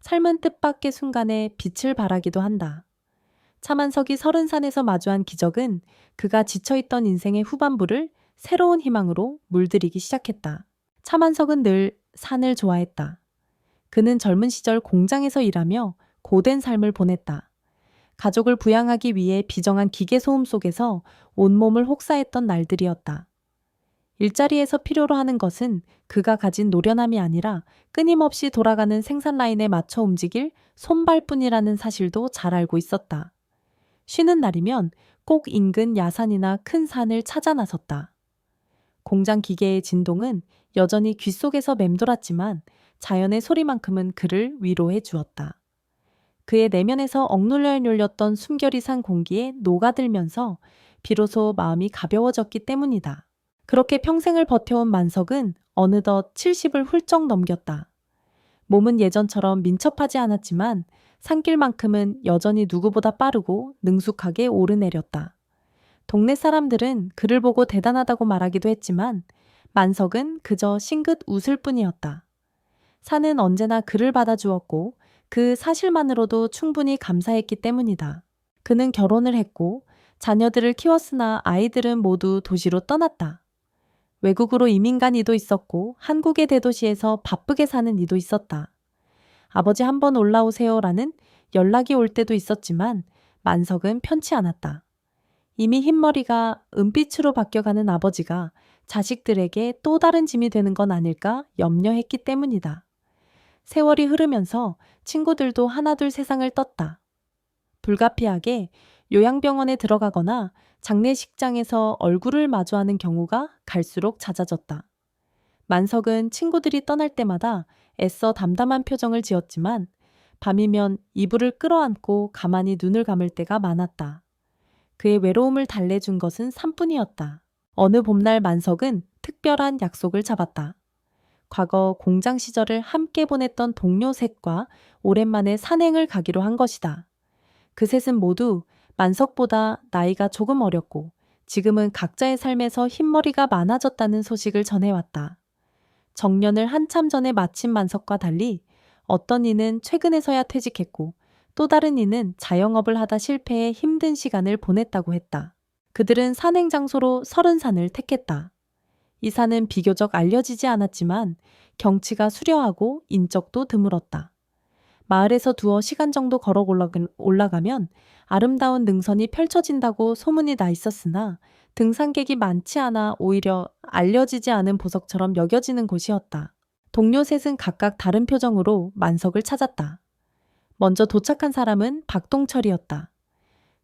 삶은 뜻밖의 순간에 빛을 발하기도 한다. 차만석이 서른산에서 마주한 기적은 그가 지쳐있던 인생의 후반부를 새로운 희망으로 물들이기 시작했다. 차만석은 늘 산을 좋아했다. 그는 젊은 시절 공장에서 일하며 고된 삶을 보냈다. 가족을 부양하기 위해 비정한 기계 소음 속에서 온몸을 혹사했던 날들이었다. 일자리에서 필요로 하는 것은 그가 가진 노련함이 아니라 끊임없이 돌아가는 생산 라인에 맞춰 움직일 손발뿐이라는 사실도 잘 알고 있었다. 쉬는 날이면 꼭 인근 야산이나 큰 산을 찾아 나섰다. 공장 기계의 진동은 여전히 귀 속에서 맴돌았지만 자연의 소리만큼은 그를 위로해 주었다. 그의 내면에서 억눌려 눌렸던 숨결이 산 공기에 녹아들면서 비로소 마음이 가벼워졌기 때문이다. 그렇게 평생을 버텨온 만석은 어느덧 70을 훌쩍 넘겼다. 몸은 예전처럼 민첩하지 않았지만 산길만큼은 여전히 누구보다 빠르고 능숙하게 오르내렸다. 동네 사람들은 그를 보고 대단하다고 말하기도 했지만 만석은 그저 싱긋 웃을 뿐이었다. 산은 언제나 그를 받아주었고 그 사실만으로도 충분히 감사했기 때문이다. 그는 결혼을 했고 자녀들을 키웠으나 아이들은 모두 도시로 떠났다. 외국으로 이민 간 이도 있었고 한국의 대도시에서 바쁘게 사는 이도 있었다. 아버지 한번 올라오세요라는 연락이 올 때도 있었지만 만석은 편치 않았다. 이미 흰머리가 은빛으로 바뀌어가는 아버지가 자식들에게 또 다른 짐이 되는 건 아닐까 염려했기 때문이다. 세월이 흐르면서 친구들도 하나둘 세상을 떴다. 불가피하게 요양병원에 들어가거나 장례식장에서 얼굴을 마주하는 경우가 갈수록 잦아졌다. 만석은 친구들이 떠날 때마다 애써 담담한 표정을 지었지만 밤이면 이불을 끌어안고 가만히 눈을 감을 때가 많았다. 그의 외로움을 달래준 것은 산뿐이었다. 어느 봄날 만석은 특별한 약속을 잡았다. 과거 공장 시절을 함께 보냈던 동료 셋과 오랜만에 산행을 가기로 한 것이다. 그 셋은 모두 만석보다 나이가 조금 어렸고 지금은 각자의 삶에서 흰머리가 많아졌다는 소식을 전해왔다. 정년을 한참 전에 마친 만석과 달리 어떤 이는 최근에서야 퇴직했고 또 다른 이는 자영업을 하다 실패해 힘든 시간을 보냈다고 했다. 그들은 산행 장소로 서른산을 택했다. 이 산은 비교적 알려지지 않았지만 경치가 수려하고 인적도 드물었다. 마을에서 두어 시간 정도 걸어 올라가면 아름다운 능선이 펼쳐진다고 소문이 나 있었으나 등산객이 많지 않아 오히려 알려지지 않은 보석처럼 여겨지는 곳이었다. 동료 셋은 각각 다른 표정으로 만석을 찾았다. 먼저 도착한 사람은 박동철이었다.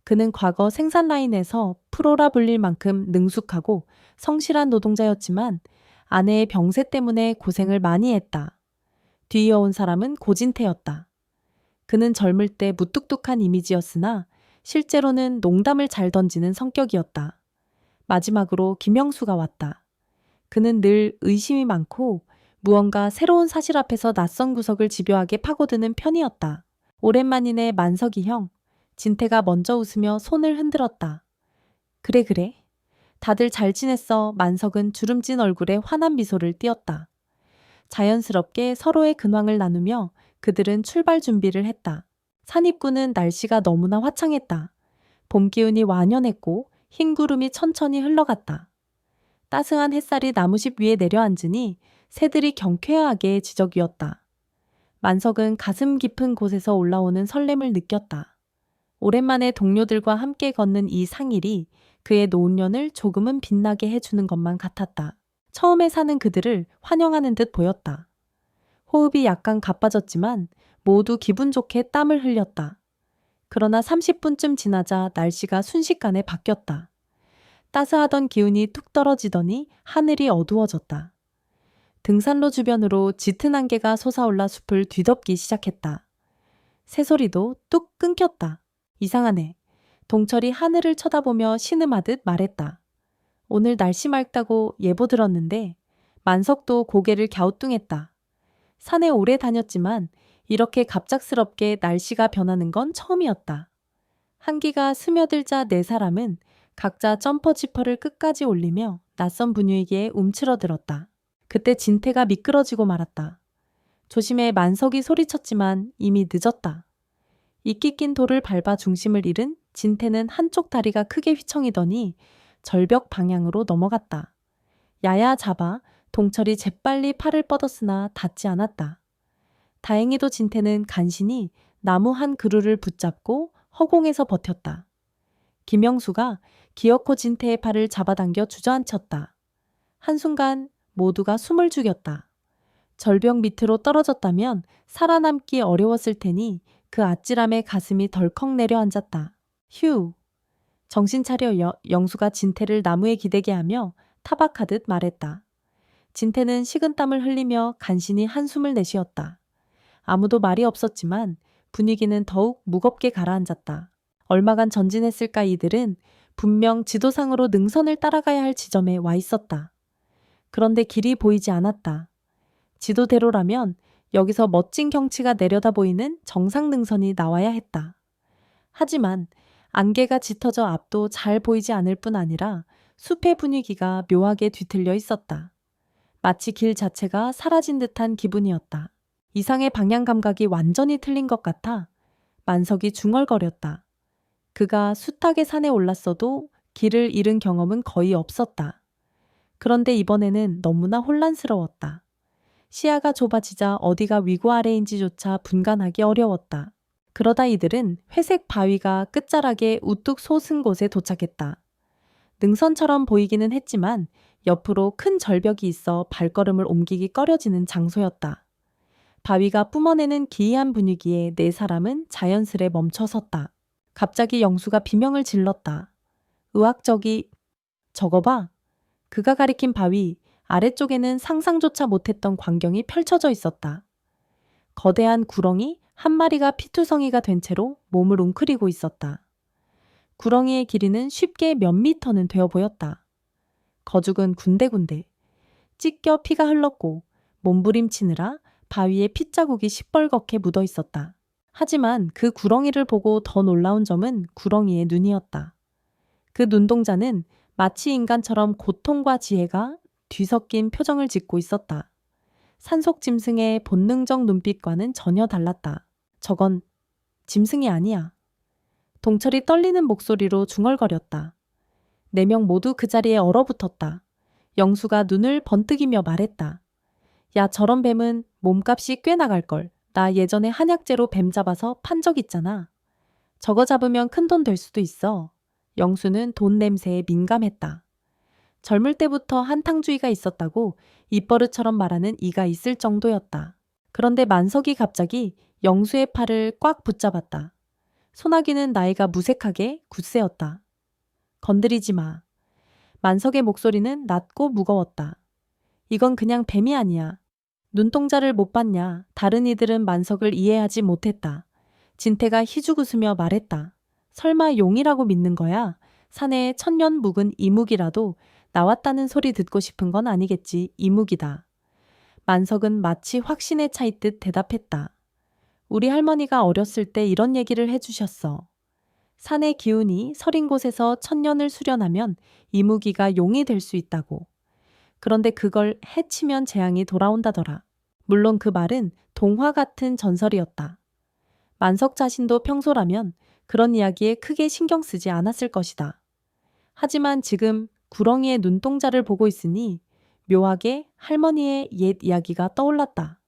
그는 과거 생산 라인에서 프로라 불릴 만큼 능숙하고 성실한 노동자였지만 아내의 병세 때문에 고생을 많이 했다. 뒤이어온 사람은 고진태였다. 그는 젊을 때 무뚝뚝한 이미지였으나 실제로는 농담을 잘 던지는 성격이었다. 마지막으로 김영수가 왔다. 그는 늘 의심이 많고 무언가 새로운 사실 앞에서 낯선 구석을 집요하게 파고드는 편이었다. 오랜만이네 만석이 형. 진태가 먼저 웃으며 손을 흔들었다. 그래 그래. 다들 잘 지냈어. 만석은 주름진 얼굴에 환한 미소를 띄었다. 자연스럽게 서로의 근황을 나누며 그들은 출발 준비를 했다. 산입구는 날씨가 너무나 화창했다. 봄 기운이 완연했고 흰 구름이 천천히 흘러갔다. 따스한 햇살이 나무십 위에 내려앉으니 새들이 경쾌하게 지저귀었다. 만석은 가슴 깊은 곳에서 올라오는 설렘을 느꼈다. 오랜만에 동료들과 함께 걷는 이 상일이 그의 노년을 조금은 빛나게 해주는 것만 같았다. 처음에 사는 그들을 환영하는 듯 보였다. 호흡이 약간 가빠졌지만 모두 기분 좋게 땀을 흘렸다. 그러나 30분쯤 지나자 날씨가 순식간에 바뀌었다. 따스하던 기운이 툭 떨어지더니 하늘이 어두워졌다. 등산로 주변으로 짙은 안개가 솟아올라 숲을 뒤덮기 시작했다. 새소리도 뚝 끊겼다. 이상하네. 동철이 하늘을 쳐다보며 신음하듯 말했다. 오늘 날씨 맑다고 예보 들었는데 만석도 고개를 갸우뚱했다. 산에 오래 다녔지만 이렇게 갑작스럽게 날씨가 변하는 건 처음이었다. 한기가 스며들자 네 사람은 각자 점퍼 지퍼를 끝까지 올리며 낯선 분위기에 움츠러들었다. 그때 진태가 미끄러지고 말았다. 조심해 만석이 소리쳤지만 이미 늦었다. 이끼 낀 돌을 밟아 중심을 잃은 진태는 한쪽 다리가 크게 휘청이더니 절벽 방향으로 넘어갔다. 야야 잡아 동철이 재빨리 팔을 뻗었으나 닿지 않았다. 다행히도 진태는 간신히 나무 한 그루를 붙잡고 허공에서 버텼다. 김영수가 기어코 진태의 팔을 잡아당겨 주저앉혔다. 한순간 모두가 숨을 죽였다. 절벽 밑으로 떨어졌다면 살아남기 어려웠을 테니 그 아찔함에 가슴이 덜컥 내려앉았다. 휴. 정신 차려 영수가 진태를 나무에 기대게 하며 타박하듯 말했다. 진태는 식은땀을 흘리며 간신히 한숨을 내쉬었다. 아무도 말이 없었지만 분위기는 더욱 무겁게 가라앉았다. 얼마간 전진했을까 이들은 분명 지도상으로 능선을 따라가야 할 지점에 와 있었다. 그런데 길이 보이지 않았다. 지도대로라면 여기서 멋진 경치가 내려다 보이는 정상 능선이 나와야 했다. 하지만 안개가 짙어져 앞도 잘 보이지 않을 뿐 아니라 숲의 분위기가 묘하게 뒤틀려 있었다. 마치 길 자체가 사라진 듯한 기분이었다. 이상의 방향 감각이 완전히 틀린 것 같아 만석이 중얼거렸다. 그가 숱하게 산에 올랐어도 길을 잃은 경험은 거의 없었다. 그런데 이번에는 너무나 혼란스러웠다. 시야가 좁아지자 어디가 위고 아래인지조차 분간하기 어려웠다. 그러다 이들은 회색 바위가 끝자락에 우뚝 솟은 곳에 도착했다. 능선처럼 보이기는 했지만 옆으로 큰 절벽이 있어 발걸음을 옮기기 꺼려지는 장소였다. 바위가 뿜어내는 기이한 분위기에 네 사람은 자연스레 멈춰섰다. 갑자기 영수가 비명을 질렀다. 의학적이 저거 봐. 그가 가리킨 바위 아래쪽에는 상상조차 못했던 광경이 펼쳐져 있었다. 거대한 구렁이 한 마리가 피투성이가 된 채로 몸을 웅크리고 있었다. 구렁이의 길이는 쉽게 몇 미터는 되어 보였다. 거죽은 군데군데 찢겨 피가 흘렀고 몸부림치느라 바위에 핏자국이 시뻘겋게 묻어 있었다. 하지만 그 구렁이를 보고 더 놀라운 점은 구렁이의 눈이었다. 그 눈동자는 마치 인간처럼 고통과 지혜가 뒤섞인 표정을 짓고 있었다. 산속 짐승의 본능적 눈빛과는 전혀 달랐다. 저건 짐승이 아니야. 동철이 떨리는 목소리로 중얼거렸다. 4명 모두 그 자리에 얼어붙었다. 영수가 눈을 번뜩이며 말했다. 야, 저런 뱀은 몸값이 꽤 나갈걸. 나 예전에 한약재로 뱀 잡아서 판 적 있잖아. 저거 잡으면 큰돈 될 수도 있어. 영수는 돈 냄새에 민감했다. 젊을 때부터 한탕주의가 있었다고 입버릇처럼 말하는 이가 있을 정도였다. 그런데 만석이 갑자기 영수의 팔을 꽉 붙잡았다. 소나기는 나이가 무색하게 굳세었다. 건드리지 마. 만석의 목소리는 낮고 무거웠다. 이건 그냥 뱀이 아니야. 눈동자를 못 봤냐. 다른 이들은 만석을 이해하지 못했다. 진태가 희죽 웃으며 말했다. 설마 용이라고 믿는 거야? 산에 천년 묵은 이묵이라도 나왔다는 소리 듣고 싶은 건 아니겠지. 이묵이다. 만석은 마치 확신에 차 있듯 대답했다. 우리 할머니가 어렸을 때 이런 얘기를 해주셨어. 산의 기운이 서린 곳에서 천년을 수련하면 이무기가 용이 될 수 있다고. 그런데 그걸 해치면 재앙이 돌아온다더라. 물론 그 말은 동화 같은 전설이었다. 만석 자신도 평소라면 그런 이야기에 크게 신경 쓰지 않았을 것이다. 하지만 지금 구렁이의 눈동자를 보고 있으니 묘하게 할머니의 옛 이야기가 떠올랐다.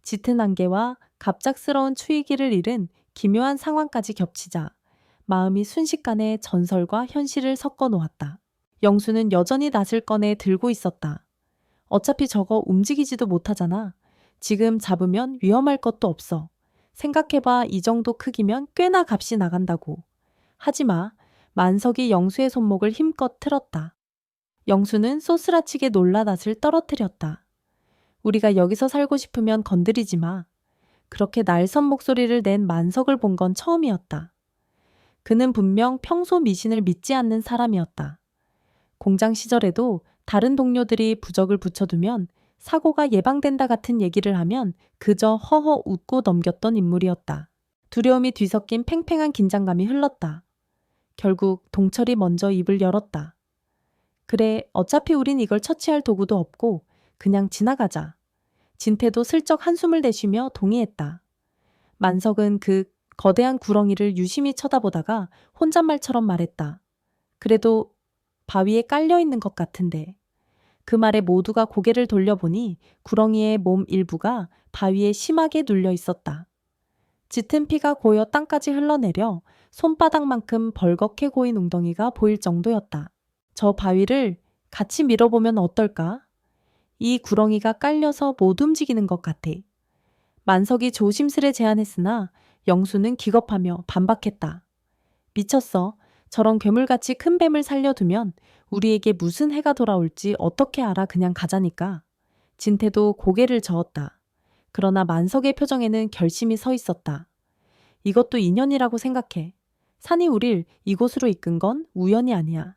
짙은 안개와 갑작스러운 추위기를 잃은 기묘한 상황까지 겹치자 마음이 순식간에 전설과 현실을 섞어 놓았다. 영수는 여전히 낫을 꺼내 들고 있었다. 어차피 저거 움직이지도 못하잖아. 지금 잡으면 위험할 것도 없어. 생각해봐. 이 정도 크기면 꽤나 값이 나간다고. 하지마. 만석이 영수의 손목을 힘껏 틀었다. 영수는 쏘스라치게 놀라 낫을 떨어뜨렸다. 우리가 여기서 살고 싶으면 건드리지 마. 그렇게 날선 목소리를 낸 만석을 본 건 처음이었다. 그는 분명 평소 미신을 믿지 않는 사람이었다. 공장 시절에도 다른 동료들이 부적을 붙여두면 사고가 예방된다 같은 얘기를 하면 그저 허허 웃고 넘겼던 인물이었다. 두려움이 뒤섞인 팽팽한 긴장감이 흘렀다. 결국 동철이 먼저 입을 열었다. 그래, 어차피 우린 이걸 처치할 도구도 없고 그냥 지나가자. 진태도 슬쩍 한숨을 내쉬며 동의했다. 만석은 그 거대한 구렁이를 유심히 쳐다보다가 혼잣말처럼 말했다. 그래도 바위에 깔려 있는 것 같은데. 그 말에 모두가 고개를 돌려보니 구렁이의 몸 일부가 바위에 심하게 눌려 있었다. 짙은 피가 고여 땅까지 흘러내려 손바닥만큼 벌겋게 고인 웅덩이가 보일 정도였다. 저 바위를 같이 밀어보면 어떨까? 이 구렁이가 깔려서 못 움직이는 것 같아. 만석이 조심스레 제안했으나 영수는 기겁하며 반박했다. 미쳤어. 저런 괴물같이 큰 뱀을 살려두면 우리에게 무슨 해가 돌아올지 어떻게 알아. 그냥 가자니까. 진태도 고개를 저었다. 그러나 만석의 표정에는 결심이 서 있었다. 이것도 인연이라고 생각해. 산이 우릴 이곳으로 이끈 건 우연이 아니야.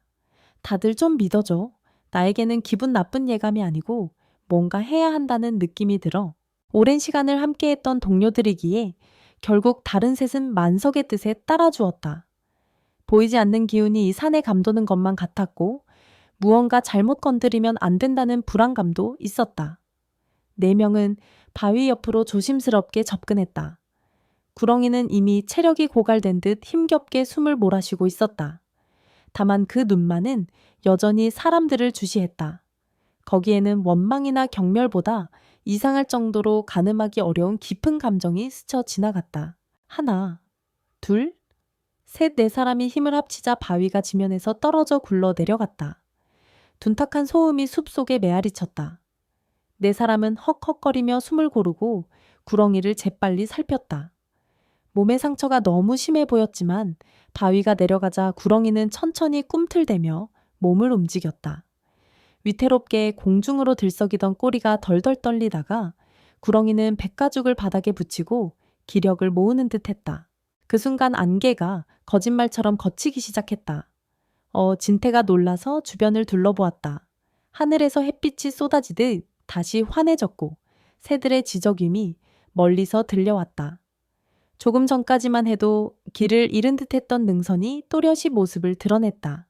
다들 좀 믿어줘. 나에게는 기분 나쁜 예감이 아니고 뭔가 해야 한다는 느낌이 들어. 오랜 시간을 함께했던 동료들이기에 결국 다른 셋은 만석의 뜻에 따라주었다. 보이지 않는 기운이 이 산에 감도는 것만 같았고 무언가 잘못 건드리면 안 된다는 불안감도 있었다. 4명은 바위 옆으로 조심스럽게 접근했다. 구렁이는 이미 체력이 고갈된 듯 힘겹게 숨을 몰아쉬고 있었다. 다만 그 눈만은 여전히 사람들을 주시했다. 거기에는 원망이나 경멸보다 이상할 정도로 가늠하기 어려운 깊은 감정이 스쳐 지나갔다. 하나, 둘, 셋, 4사람이 힘을 합치자 바위가 지면에서 떨어져 굴러 내려갔다. 둔탁한 소음이 숲속에 메아리쳤다. 4사람은 헉헉거리며 숨을 고르고 구렁이를 재빨리 살폈다. 몸의 상처가 너무 심해 보였지만 바위가 내려가자 구렁이는 천천히 꿈틀대며 몸을 움직였다. 위태롭게 공중으로 들썩이던 꼬리가 덜덜 떨리다가 구렁이는 백가죽을 바닥에 붙이고 기력을 모으는 듯 했다. 그 순간 안개가 거짓말처럼 걷히기 시작했다. 진태가 놀라서 주변을 둘러보았다. 하늘에서 햇빛이 쏟아지듯 다시 환해졌고 새들의 지저귀이 멀리서 들려왔다. 조금 전까지만 해도 길을 잃은 듯했던 능선이 또렷이 모습을 드러냈다.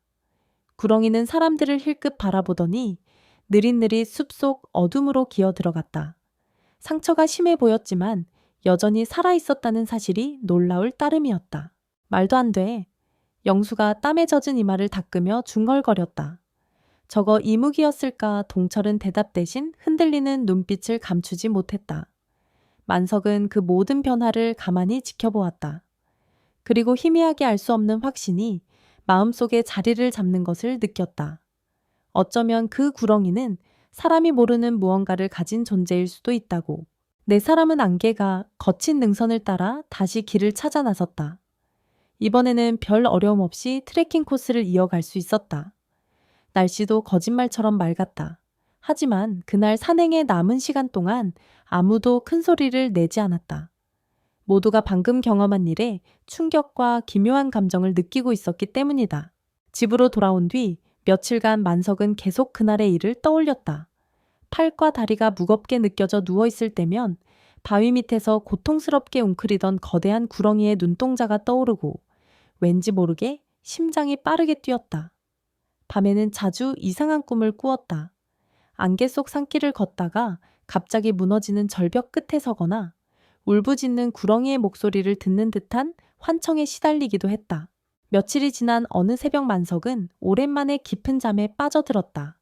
구렁이는 사람들을 힐끗 바라보더니 느릿느릿 숲속 어둠으로 기어 들어갔다. 상처가 심해 보였지만 여전히 살아있었다는 사실이 놀라울 따름이었다. 말도 안 돼. 영수가 땀에 젖은 이마를 닦으며 중얼거렸다. 저거 이무기였을까. 동철은 대답 대신 흔들리는 눈빛을 감추지 못했다. 만석은 그 모든 변화를 가만히 지켜보았다. 그리고 희미하게 알 수 없는 확신이 마음속에 자리를 잡는 것을 느꼈다. 어쩌면 그 구렁이는 사람이 모르는 무언가를 가진 존재일 수도 있다고. 4사람은 안개가 거친 능선을 따라 다시 길을 찾아 나섰다. 이번에는 별 어려움 없이 트레킹 코스를 이어갈 수 있었다. 날씨도 거짓말처럼 맑았다. 하지만 그날 산행의 남은 시간 동안 아무도 큰 소리를 내지 않았다. 모두가 방금 경험한 일에 충격과 기묘한 감정을 느끼고 있었기 때문이다. 집으로 돌아온 뒤 며칠간 만석은 계속 그날의 일을 떠올렸다. 팔과 다리가 무겁게 느껴져 누워있을 때면 바위 밑에서 고통스럽게 웅크리던 거대한 구렁이의 눈동자가 떠오르고 왠지 모르게 심장이 빠르게 뛰었다. 밤에는 자주 이상한 꿈을 꾸었다. 안개 속 산길을 걷다가 갑자기 무너지는 절벽 끝에 서거나 울부짖는 구렁이의 목소리를 듣는 듯한 환청에 시달리기도 했다. 며칠이 지난 어느 새벽 만석은 오랜만에 깊은 잠에 빠져들었다.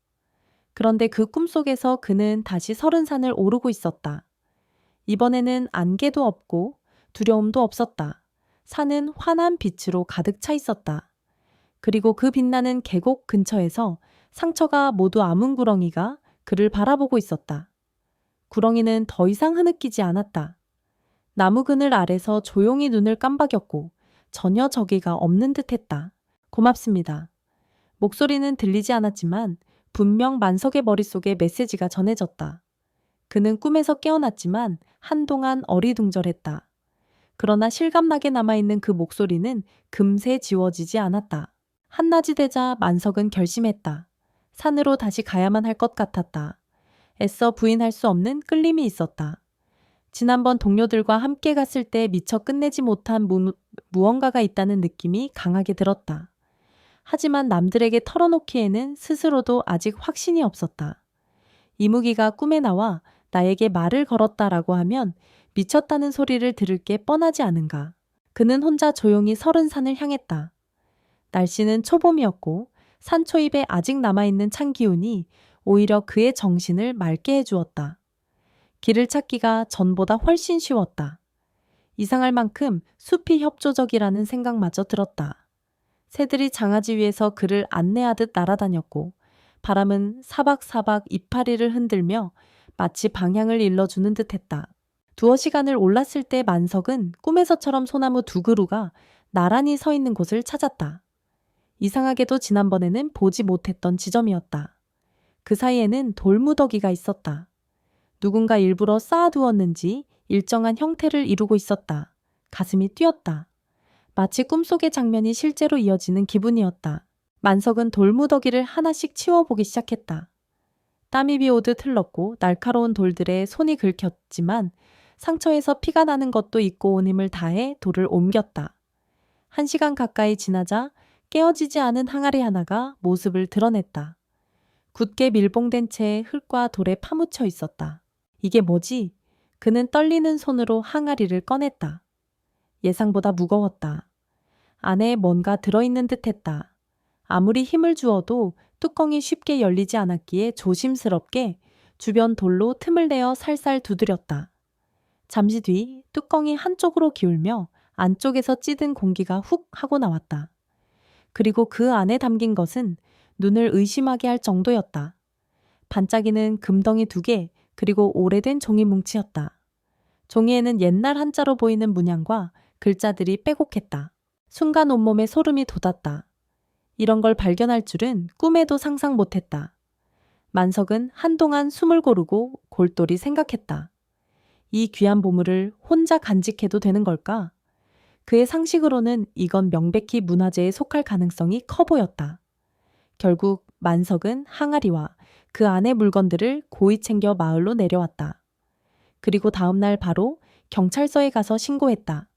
그런데 그 꿈속에서 그는 다시 설은산을 오르고 있었다. 이번에는 안개도 없고 두려움도 없었다. 산은 환한 빛으로 가득 차 있었다. 그리고 그 빛나는 계곡 근처에서 상처가 모두 아문 구렁이가 그를 바라보고 있었다. 구렁이는 더 이상 흐느끼지 않았다. 나무 그늘 아래서 조용히 눈을 깜박였고 전혀 적의가 없는 듯했다. 고맙습니다. 목소리는 들리지 않았지만 분명 만석의 머릿속에 메시지가 전해졌다. 그는 꿈에서 깨어났지만 한동안 어리둥절했다. 그러나 실감나게 남아있는 그 목소리는 금세 지워지지 않았다. 한낮이 되자 만석은 결심했다. 산으로 다시 가야만 할 것 같았다. 애써 부인할 수 없는 끌림이 있었다. 지난번 동료들과 함께 갔을 때 미처 끝내지 못한 무언가가 있다는 느낌이 강하게 들었다. 하지만 남들에게 털어놓기에는 스스로도 아직 확신이 없었다. 이무기가 꿈에 나와 나에게 말을 걸었다라고 하면 미쳤다는 소리를 들을 게 뻔하지 않은가. 그는 혼자 조용히 설은산을 향했다. 날씨는 초봄이었고 산초입에 아직 남아있는 찬 기운이 오히려 그의 정신을 맑게 해주었다. 길을 찾기가 전보다 훨씬 쉬웠다. 이상할 만큼 숲이 협조적이라는 생각마저 들었다. 새들이 장아지 위에서 그를 안내하듯 날아다녔고 바람은 사박사박 이파리를 흔들며 마치 방향을 일러주는 듯했다. 두어 시간을 올랐을 때 만석은 꿈에서처럼 소나무 두 그루가 나란히 서 있는 곳을 찾았다. 이상하게도 지난번에는 보지 못했던 지점이었다. 그 사이에는 돌무더기가 있었다. 누군가 일부러 쌓아두었는지 일정한 형태를 이루고 있었다. 가슴이 뛰었다. 마치 꿈속의 장면이 실제로 이어지는 기분이었다. 만석은 돌무더기를 하나씩 치워보기 시작했다. 땀이 비오듯 흘렀고 날카로운 돌들에 손이 긁혔지만 상처에서 피가 나는 것도 잊고 온 힘을 다해 돌을 옮겼다. 1시간 가까이 지나자 깨어지지 않은 항아리 하나가 모습을 드러냈다. 굳게 밀봉된 채 흙과 돌에 파묻혀 있었다. 이게 뭐지? 그는 떨리는 손으로 항아리를 꺼냈다. 예상보다 무거웠다. 안에 뭔가 들어있는 듯했다. 아무리 힘을 주어도 뚜껑이 쉽게 열리지 않았기에 조심스럽게 주변 돌로 틈을 내어 살살 두드렸다. 잠시 뒤 뚜껑이 한쪽으로 기울며 안쪽에서 찌든 공기가 훅 하고 나왔다. 그리고 그 안에 담긴 것은 눈을 의심하게 할 정도였다. 반짝이는 금덩이 2개, 그리고 오래된 종이 뭉치였다. 종이에는 옛날 한자로 보이는 문양과 글자들이 빼곡했다. 순간 온몸에 소름이 돋았다. 이런 걸 발견할 줄은 꿈에도 상상 못했다. 만석은 한동안 숨을 고르고 골똘히 생각했다. 이 귀한 보물을 혼자 간직해도 되는 걸까? 그의 상식으로는 이건 명백히 문화재에 속할 가능성이 커 보였다. 결국 만석은 항아리와 그 안의 물건들을 고이 챙겨 마을로 내려왔다. 그리고 다음 날 바로 경찰서에 가서 신고했다.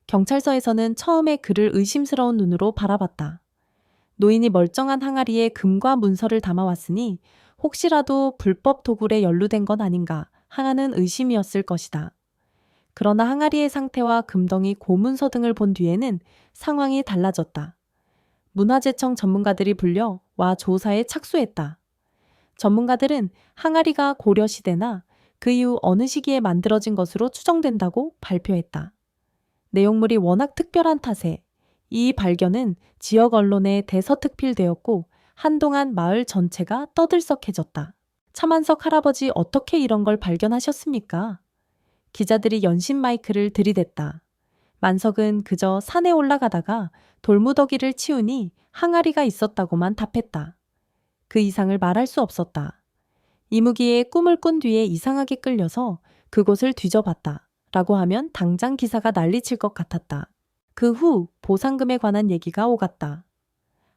경찰서에서는 처음에 그를 의심스러운 눈으로 바라봤다. 노인이 멀쩡한 항아리에 금과 문서를 담아왔으니 혹시라도 불법 도굴에 연루된 건 아닌가 하는 의심이었을 것이다. 그러나 항아리의 상태와 금덩이 고문서 등을 본 뒤에는 상황이 달라졌다. 문화재청 전문가들이 불려 와 조사에 착수했다. 전문가들은 항아리가 고려시대나 그 이후 어느 시기에 만들어진 것으로 추정된다고 발표했다. 내용물이 워낙 특별한 탓에 이 발견은 지역 언론에 대서특필되었고 한동안 마을 전체가 떠들썩해졌다. 차만석 할아버지 어떻게 이런 걸 발견하셨습니까? 기자들이 연신 마이크를 들이댔다. 만석은 그저 산에 올라가다가 돌무더기를 치우니 항아리가 있었다고만 답했다. 그 이상을 말할 수 없었다. 이무기의 꿈을 꾼 뒤에 이상하게 끌려서 그곳을 뒤져봤다. 라고 하면 당장 기사가 난리칠 것 같았다. 그 후 보상금에 관한 얘기가 오갔다.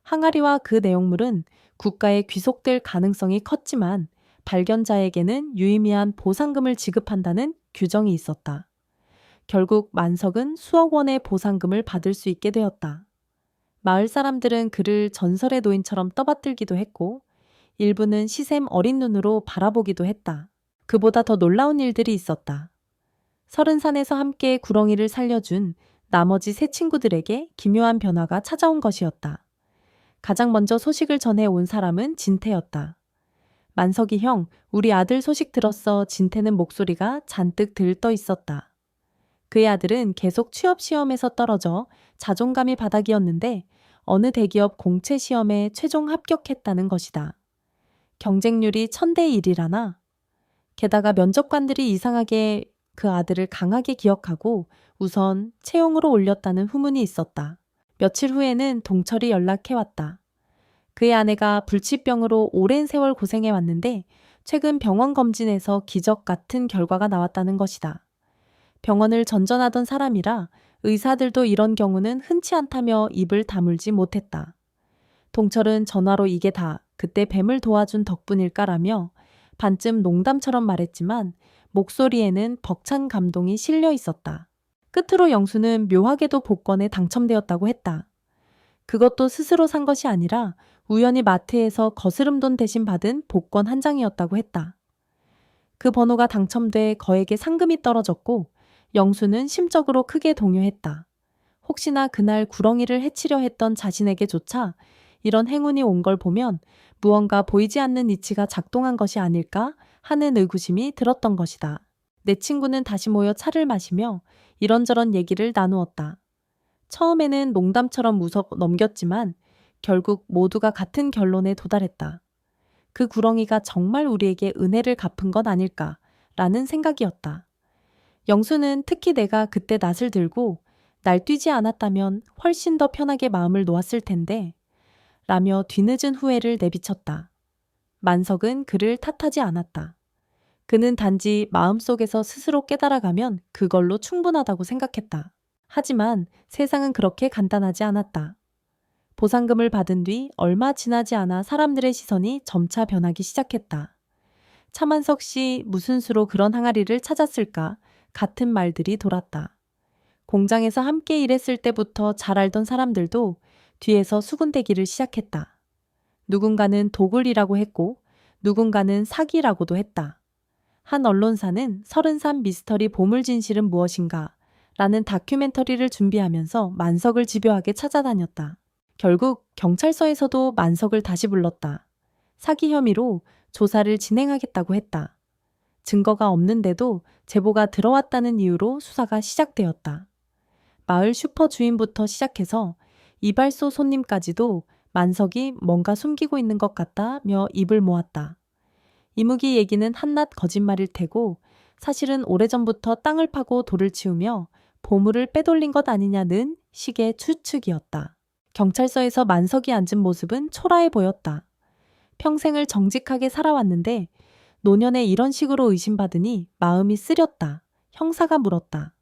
항아리와 그 내용물은 국가에 귀속될 가능성이 컸지만 발견자에게는 유의미한 보상금을 지급한다는 규정이 있었다. 결국 만석은 수억 원의 보상금을 받을 수 있게 되었다. 마을 사람들은 그를 전설의 노인처럼 떠받들기도 했고 일부는 시샘 어린 눈으로 바라보기도 했다. 그보다 더 놀라운 일들이 있었다. 설은산에서 함께 구렁이를 살려준 나머지 세 친구들에게 기묘한 변화가 찾아온 것이었다. 가장 먼저 소식을 전해 온 사람은 진태였다. 만석이 형, 우리 아들 소식 들었어. 진태는 목소리가 잔뜩 들떠 있었다. 그의 아들은 계속 취업 시험에서 떨어져 자존감이 바닥이었는데 어느 대기업 공채 시험에 최종 합격했다는 것이다. 경쟁률이 1000대 1이라나? 게다가 면접관들이 이상하게 그 아들을 강하게 기억하고 우선 채용으로 올렸다는 후문이 있었다. 며칠 후에는 동철이 연락해왔다. 그의 아내가 불치병으로 오랜 세월 고생해왔는데 최근 병원 검진에서 기적 같은 결과가 나왔다는 것이다. 병원을 전전하던 사람이라 의사들도 이런 경우는 흔치 않다며 입을 다물지 못했다. 동철은 전화로 이게 다 그때 뱀을 도와준 덕분일까라며 반쯤 농담처럼 말했지만 목소리에는 벅찬 감동이 실려 있었다. 끝으로 영수는 묘하게도 복권에 당첨되었다고 했다. 그것도 스스로 산 것이 아니라 우연히 마트에서 거스름돈 대신 받은 복권 한 장이었다고 했다. 그 번호가 당첨돼 거액의 상금이 떨어졌고 영수는 심적으로 크게 동요했다. 혹시나 그날 구렁이를 해치려 했던 자신에게조차 이런 행운이 온 걸 보면 무언가 보이지 않는 이치가 작동한 것이 아닐까 하는 의구심이 들었던 것이다. 내 친구는 다시 모여 차를 마시며 이런저런 얘기를 나누었다. 처음에는 농담처럼 웃어 넘겼지만 결국 모두가 같은 결론에 도달했다. 그 구렁이가 정말 우리에게 은혜를 갚은 건 아닐까라는 생각이었다. 영수는 특히 내가 그때 낯을 들고 날뛰지 않았다면 훨씬 더 편하게 마음을 놓았을 텐데 라며 뒤늦은 후회를 내비쳤다. 만석은 그를 탓하지 않았다. 그는 단지 마음속에서 스스로 깨달아가면 그걸로 충분하다고 생각했다. 하지만 세상은 그렇게 간단하지 않았다. 보상금을 받은 뒤 얼마 지나지 않아 사람들의 시선이 점차 변하기 시작했다. 차만석 씨 무슨 수로 그런 항아리를 찾았을까 같은 말들이 돌았다. 공장에서 함께 일했을 때부터 잘 알던 사람들도 뒤에서 수군대기를 시작했다. 누군가는 도굴이라고 했고 누군가는 사기라고도 했다. 한 언론사는 30산 미스터리 보물 진실은 무엇인가 라는 다큐멘터리를 준비하면서 만석을 집요하게 찾아다녔다. 결국 경찰서에서도 만석을 다시 불렀다. 사기 혐의로 조사를 진행하겠다고 했다. 증거가 없는데도 제보가 들어왔다는 이유로 수사가 시작되었다. 마을 슈퍼 주인부터 시작해서 이발소 손님까지도 만석이 뭔가 숨기고 있는 것 같다며 입을 모았다. 이무기 얘기는 한낱 거짓말일 테고 사실은 오래전부터 땅을 파고 돌을 치우며 보물을 빼돌린 것 아니냐는 식의 추측이었다. 경찰서에서 만석이 앉은 모습은 초라해 보였다. 평생을 정직하게 살아왔는데 노년에 이런 식으로 의심받으니 마음이 쓰렸다. 형사가 물었다.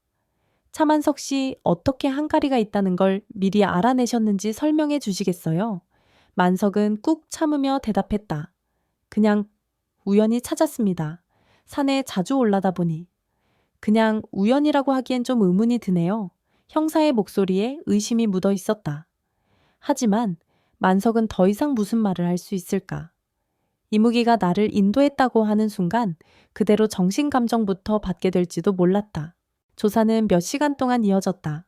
차만석 씨 어떻게 항가리가 있다는 걸 미리 알아내셨는지 설명해 주시겠어요? 만석은 꾹 참으며 대답했다. 그냥 우연히 찾았습니다. 산에 자주 올라다 보니. 그냥 우연이라고 하기엔 좀 의문이 드네요. 형사의 목소리에 의심이 묻어 있었다. 하지만 만석은 더 이상 무슨 말을 할 수 있을까? 이무기가 나를 인도했다고 하는 순간 그대로 정신감정부터 받게 될지도 몰랐다. 조사는 몇 시간 동안 이어졌다.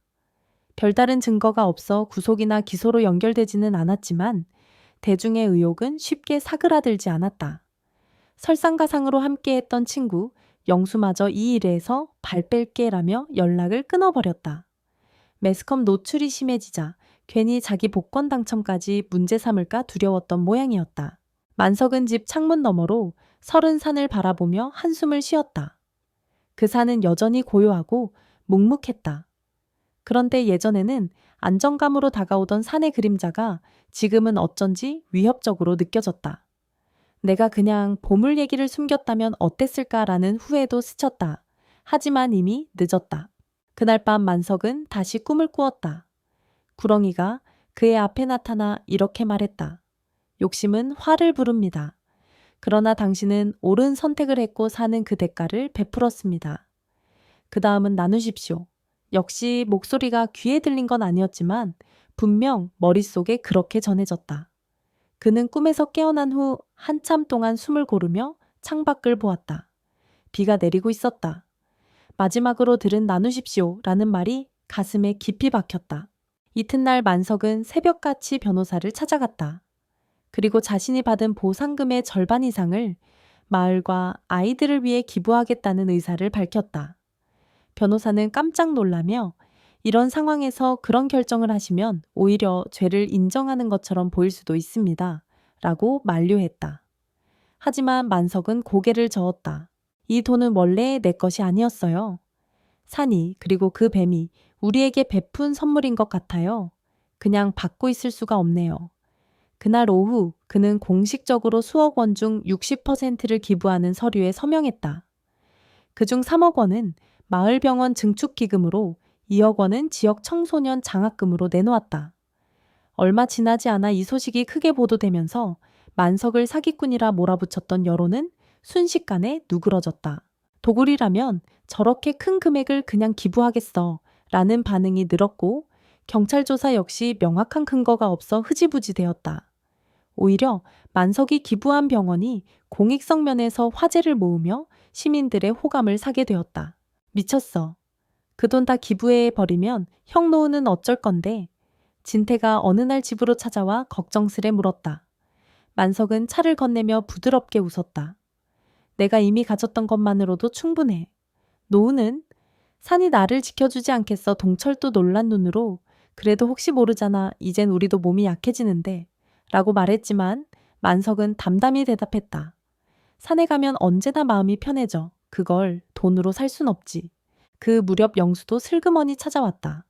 별다른 증거가 없어 구속이나 기소로 연결되지는 않았지만 대중의 의혹은 쉽게 사그라들지 않았다. 설상가상으로 함께했던 친구 영수마저 이 일에서 발 뺄게라며 연락을 끊어버렸다. 매스컴 노출이 심해지자 괜히 자기 복권 당첨까지 문제 삼을까 두려웠던 모양이었다. 만석은 집 창문 너머로 30산을 바라보며 한숨을 쉬었다. 그 산은 여전히 고요하고 묵묵했다. 그런데 예전에는 안정감으로 다가오던 산의 그림자가 지금은 어쩐지 위협적으로 느껴졌다. 내가 그냥 보물 얘기를 숨겼다면 어땠을까라는 후회도 스쳤다. 하지만 이미 늦었다. 그날 밤 만석은 다시 꿈을 꾸었다. 구렁이가 그의 앞에 나타나 이렇게 말했다. 욕심은 화를 부릅니다. 그러나 당신은 옳은 선택을 했고 사는 그 대가를 베풀었습니다. 그 다음은 나누십시오. 역시 목소리가 귀에 들린 건 아니었지만 분명 머릿속에 그렇게 전해졌다. 그는 꿈에서 깨어난 후 한참 동안 숨을 고르며 창밖을 보았다. 비가 내리고 있었다. 마지막으로 들은 나누십시오 라는 말이 가슴에 깊이 박혔다. 이튿날 만석은 새벽같이 변호사를 찾아갔다. 그리고 자신이 받은 보상금의 절반 이상을 마을과 아이들을 위해 기부하겠다는 의사를 밝혔다. 변호사는 깜짝 놀라며 이런 상황에서 그런 결정을 하시면 오히려 죄를 인정하는 것처럼 보일 수도 있습니다. 라고 만류했다. 하지만 만석은 고개를 저었다. 이 돈은 원래 내 것이 아니었어요. 산이 그리고 그 뱀이 우리에게 베푼 선물인 것 같아요. 그냥 받고 있을 수가 없네요. 그날 오후 그는 공식적으로 수억 원 중 60%를 기부하는 서류에 서명했다. 그중 3억 원은 마을병원 증축기금으로 2억 원은 지역 청소년 장학금으로 내놓았다. 얼마 지나지 않아 이 소식이 크게 보도되면서 만석을 사기꾼이라 몰아붙였던 여론은 순식간에 누그러졌다. 도굴이라면 저렇게 큰 금액을 그냥 기부하겠어 라는 반응이 늘었고 경찰 조사 역시 명확한 근거가 없어 흐지부지 되었다. 오히려 만석이 기부한 병원이 공익성 면에서 화제를 모으며 시민들의 호감을 사게 되었다. 미쳤어. 그 돈 다 기부해 버리면 형 노후는 어쩔 건데? 진태가 어느 날 집으로 찾아와 걱정스레 물었다. 만석은 차를 건네며 부드럽게 웃었다. 내가 이미 가졌던 것만으로도 충분해. 노후는? 산이 나를 지켜주지 않겠어. 동철도 놀란 눈으로 그래도 혹시 모르잖아. 이젠 우리도 몸이 약해지는데 라고 말했지만 만석은 담담히 대답했다. 산에 가면 언제나 마음이 편해져. 그걸 돈으로 살 순 없지. 그 무렵 영수도 슬그머니 찾아왔다.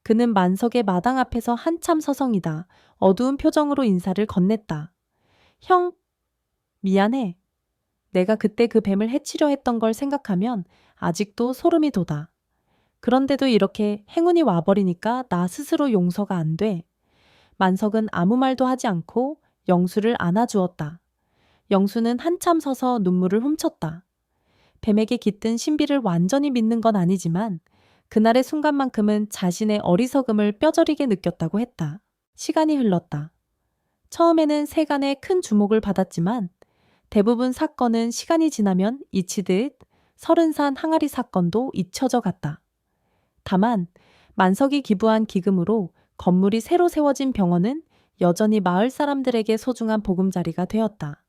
그는 만석의 마당 앞에서 한참 서성이다 어두운 표정으로 인사를 건넸다. 형, 미안해. 내가 그때 그 뱀을 해치려 했던 걸 생각하면 아직도 소름이 돋아. 그런데도 이렇게 행운이 와버리니까 나 스스로 용서가 안 돼. 만석은 아무 말도 하지 않고 영수를 안아주었다. 영수는 한참 서서 눈물을 훔쳤다. 뱀에게 깃든 신비를 완전히 믿는 건 아니지만 그날의 순간만큼은 자신의 어리석음을 뼈저리게 느꼈다고 했다. 시간이 흘렀다. 처음에는 세간의 큰 주목을 받았지만 대부분 사건은 시간이 지나면 잊히듯 설은산 항아리 사건도 잊혀져 갔다. 다만 만석이 기부한 기금으로 건물이 새로 세워진 병원은 여전히 마을 사람들에게 소중한 보금자리가 되었다.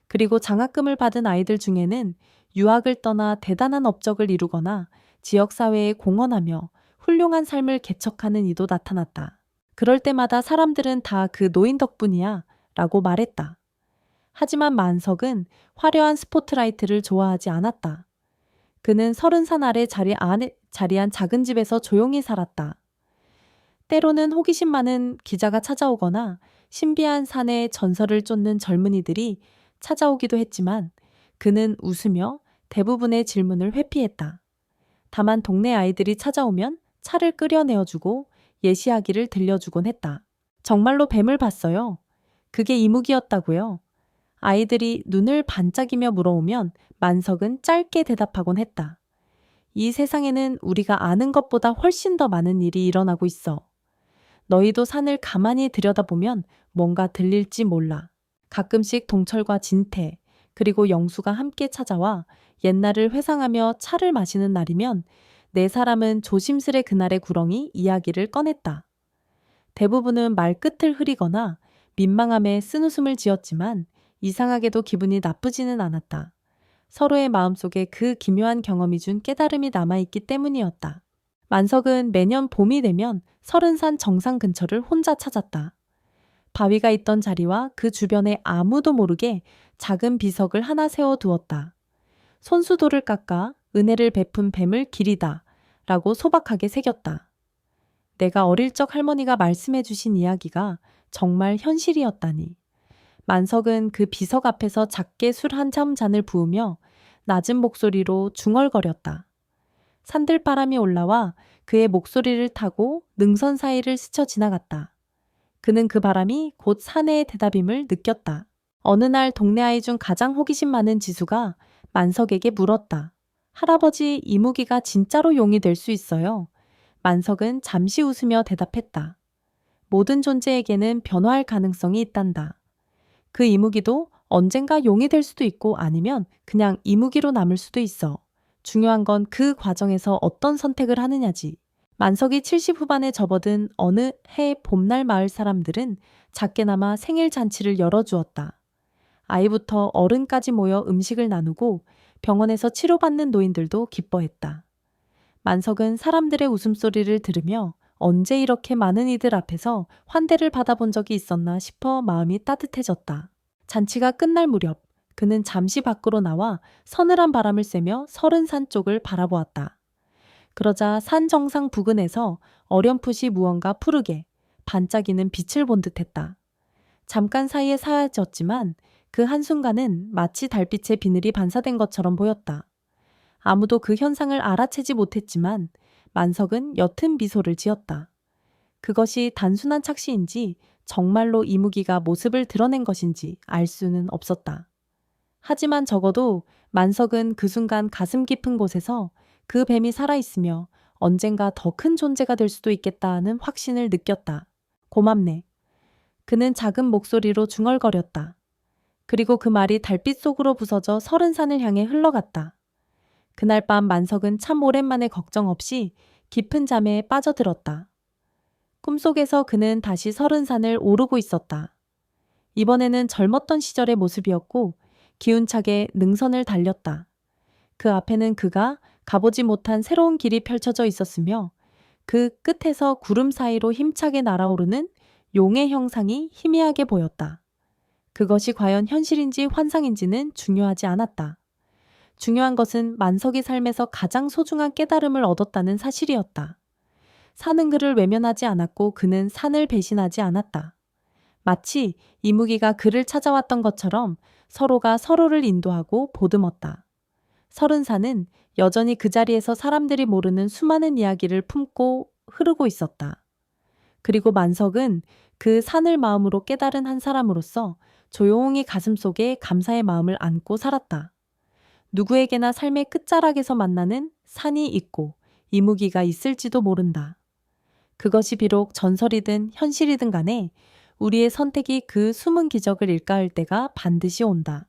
그리고 장학금을 받은 아이들 중에는 유학을 떠나 대단한 업적을 이루거나 지역사회에 공헌하며 훌륭한 삶을 개척하는 이도 나타났다. 그럴 때마다 사람들은 다 그 노인 덕분이야 라고 말했다. 하지만 만석은 화려한 스포트라이트를 좋아하지 않았다. 그는 설은산 아래 자리한 작은 집에서 조용히 살았다. 때로는 호기심 많은 기자가 찾아오거나 신비한 산의 전설을 쫓는 젊은이들이 찾아오기도 했지만 그는 웃으며 대부분의 질문을 회피했다. 다만 동네 아이들이 찾아오면 차를 끓여 내어주고 예시이야기를 들려주곤 했다. 정말로 뱀을 봤어요. 그게 이무기였다고요. 아이들이 눈을 반짝이며 물어오면 만석은 짧게 대답하곤 했다. 이 세상에는 우리가 아는 것보다 훨씬 더 많은 일이 일어나고 있어. 너희도 산을 가만히 들여다보면 뭔가 들릴지 몰라. 가끔씩 동철과 진태, 그리고 영수가 함께 찾아와 옛날을 회상하며 차를 마시는 날이면 네 사람은 조심스레 그날의 구렁이 이야기를 꺼냈다. 대부분은 말끝을 흐리거나 민망함에 쓴웃음을 지었지만 이상하게도 기분이 나쁘지는 않았다. 서로의 마음속에 그 기묘한 경험이 준 깨달음이 남아있기 때문이었다. 만석은 매년 봄이 되면 설은산 정상 근처를 혼자 찾았다. 바위가 있던 자리와 그 주변에 아무도 모르게 작은 비석을 하나 세워두었다. 손수돌을 깎아 은혜를 베푼 뱀을 기리다 라고 소박하게 새겼다. 내가 어릴 적 할머니가 말씀해 주신 이야기가 정말 현실이었다니. 만석은 그 비석 앞에서 작게 술 한 잔을 부으며 낮은 목소리로 중얼거렸다. 산들바람이 올라와 그의 목소리를 타고 능선 사이를 스쳐 지나갔다. 그는 그 바람이 곧 사내의 대답임을 느꼈다. 어느 날 동네 아이 중 가장 호기심 많은 지수가 만석에게 물었다. 할아버지, 이무기가 진짜로 용이 될 수 있어요? 만석은 잠시 웃으며 대답했다. 모든 존재에게는 변화할 가능성이 있단다. 그 이무기도 언젠가 용이 될 수도 있고 아니면 그냥 이무기로 남을 수도 있어. 중요한 건 그 과정에서 어떤 선택을 하느냐지. 만석이 70 후반에 접어든 어느 해 봄날 마을 사람들은 작게나마 생일 잔치를 열어주었다. 아이부터 어른까지 모여 음식을 나누고 병원에서 치료받는 노인들도 기뻐했다. 만석은 사람들의 웃음소리를 들으며 언제 이렇게 많은 이들 앞에서 환대를 받아본 적이 있었나 싶어 마음이 따뜻해졌다. 잔치가 끝날 무렵 그는 잠시 밖으로 나와 서늘한 바람을 쐬며 설은산 쪽을 바라보았다. 그러자 산 정상 부근에서 어렴풋이 무언가 푸르게 반짝이는 빛을 본 듯했다. 잠깐 사이에 사라졌지만 그 한순간은 마치 달빛의 비늘이 반사된 것처럼 보였다. 아무도 그 현상을 알아채지 못했지만 만석은 옅은 미소를 지었다. 그것이 단순한 착시인지 정말로 이무기가 모습을 드러낸 것인지 알 수는 없었다. 하지만 적어도 만석은 그 순간 가슴 깊은 곳에서 그 뱀이 살아있으며 언젠가 더 큰 존재가 될 수도 있겠다는 확신을 느꼈다. 고맙네. 그는 작은 목소리로 중얼거렸다. 그리고 그 말이 달빛 속으로 부서져 서른산을 향해 흘러갔다. 그날 밤 만석은 참 오랜만에 걱정 없이 깊은 잠에 빠져들었다. 꿈속에서 그는 다시 서른산을 오르고 있었다. 이번에는 젊었던 시절의 모습이었고 기운차게 능선을 달렸다. 그 앞에는 그가 가보지 못한 새로운 길이 펼쳐져 있었으며 그 끝에서 구름 사이로 힘차게 날아오르는 용의 형상이 희미하게 보였다. 그것이 과연 현실인지 환상인지는 중요하지 않았다. 중요한 것은 만석이 삶에서 가장 소중한 깨달음을 얻었다는 사실이었다. 산은 그를 외면하지 않았고 그는 산을 배신하지 않았다. 마치 이무기가 그를 찾아왔던 것처럼 서로가 서로를 인도하고 보듬었다. 서른산은 여전히 그 자리에서 사람들이 모르는 수많은 이야기를 품고 흐르고 있었다. 그리고 만석은 그 산을 마음으로 깨달은 한 사람으로서 조용히 가슴속에 감사의 마음을 안고 살았다. 누구에게나 삶의 끝자락에서 만나는 산이 있고 이무기가 있을지도 모른다. 그것이 비록 전설이든 현실이든 간에 우리의 선택이 그 숨은 기적을 일가할 때가 반드시 온다.